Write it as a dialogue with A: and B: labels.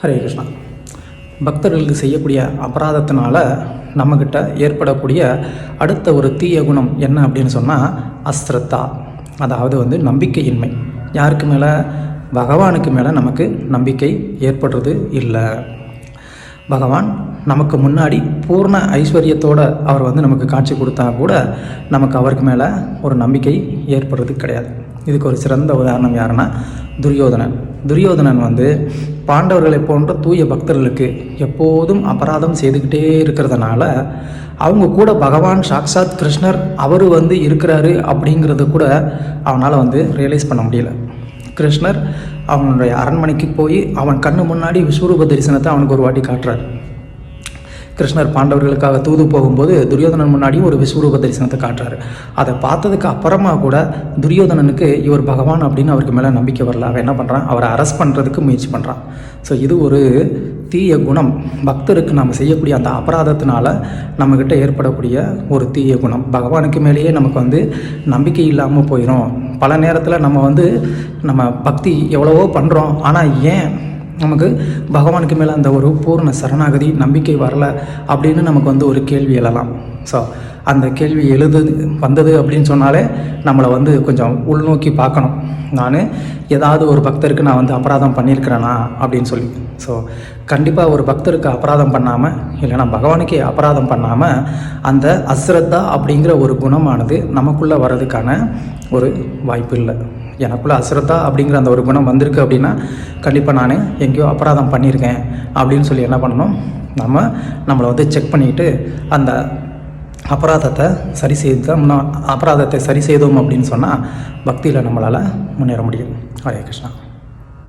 A: ஹரே கிருஷ்ணா. பக்தர்களுக்கு செய்யக்கூடிய அபராதத்தினால நம்மக்கிட்ட ஏற்படக்கூடிய அடுத்த ஒரு தீய குணம் என்ன அப்படின்னு சொன்னால் அஸ்ரத்தா, அதாவது நம்பிக்கையின்மை. யாருக்கு மேலே? பகவானுக்கு மேலே நமக்கு நம்பிக்கை ஏற்படுறது இல்லை. பகவான் நமக்கு முன்னாடி பூர்ண ஐஸ்வர்யத்தோடு அவர் நமக்கு காட்சி கொடுத்தா கூட நமக்கு அவருக்கு மேலே ஒரு நம்பிக்கை ஏற்படுறது கிடையாது. இதுக்கு ஒரு சிறந்த உதாரணம் யாருன்னா துரியோதனன். துரியோதனன் பாண்டவர்களை போன்ற தூய பக்தர்களுக்கு எப்போதும் அபராதம் செய்துக்கிட்டே இருக்கிறதுனால அவங்க கூட பகவான் சாக்சாத் கிருஷ்ணர் அவர் இருக்கிறாரு அப்படிங்கிறத கூட அவனால் ரியலைஸ் பண்ண முடியல. கிருஷ்ணர் அவனுடைய அரண்மனைக்கு போய் அவன் கண்ணு முன்னாடி விஸ்வரூப தரிசனத்தை அவனுக்கு ஒரு வாட்டி காட்டுறார். கிருஷ்ணர் பாண்டவர்களுக்காக தூது போகும்போது துரியோதனன் முன்னாடியும் ஒரு விஸ்வரூப தரிசனத்தை காட்டுறாரு. அதை பார்த்ததுக்கு அப்புறமா கூட துரியோதனனுக்கு இவர் பகவான் அப்படின்னு அவருக்கு மேலே நம்பிக்கை வரல. அவன் என்ன பண்ணுறான்? அவரை அரெஸ்ட் பண்ணுறதுக்கு முயற்சி பண்ணுறான். ஸோ இது ஒரு தீய குணம். பக்தருக்கு நம்ம செய்யக்கூடிய அந்த அபராதத்தினால நம்மக்கிட்ட ஏற்படக்கூடிய ஒரு தீய குணம். பகவானுக்கு மேலேயே நமக்கு நம்பிக்கை இல்லாமல் போயிடும். பல நேரத்தில் நம்ம பக்தி எவ்வளவோ பண்ணுறோம், ஆனால் ஏன் நமக்கு பகவானுக்கு மேலே அந்த ஒரு பூர்ண சரணாகதி நம்பிக்கை வரலை அப்படின்னு நமக்கு ஒரு கேள்வி எழலாம். ஸோ அந்த கேள்வி வந்தது அப்படின்னு சொன்னாலே நம்மளை கொஞ்சம் உள்நோக்கி பார்க்கணும். நான் ஏதாவது ஒரு பக்தருக்கு நான் அபராதம் பண்ணியிருக்கிறேனா அப்படின்னு சொல்லி. ஸோ கண்டிப்பாக ஒரு பக்தருக்கு அபராதம் பண்ணாமல், இல்லைனா பகவானுக்கே அபராதம் பண்ணாமல் அந்த அஸ்ரத்தா அப்படிங்கிற ஒரு குணமானது நமக்குள்ளே வர்றதுக்கான ஒரு வாய்ப்பு இல்லை. எனக்குள்ளே அஸ்ரத்தா அப்படிங்கிற அந்த ஒரு குணம் வந்திருக்கு அப்படின்னா கண்டிப்பாக நான் எங்கேயோ அபராதம் பண்ணியிருக்கேன் அப்படின்னு சொல்லி என்ன பண்ணணும்? நம்மளை செக் பண்ணிக்கிட்டு அந்த அபராதத்தை சரி செய்தோம் அப்படின்னு சொன்னால் பக்தியில் நம்மளால் முன்னேற முடியும். ஹரே கிருஷ்ணா.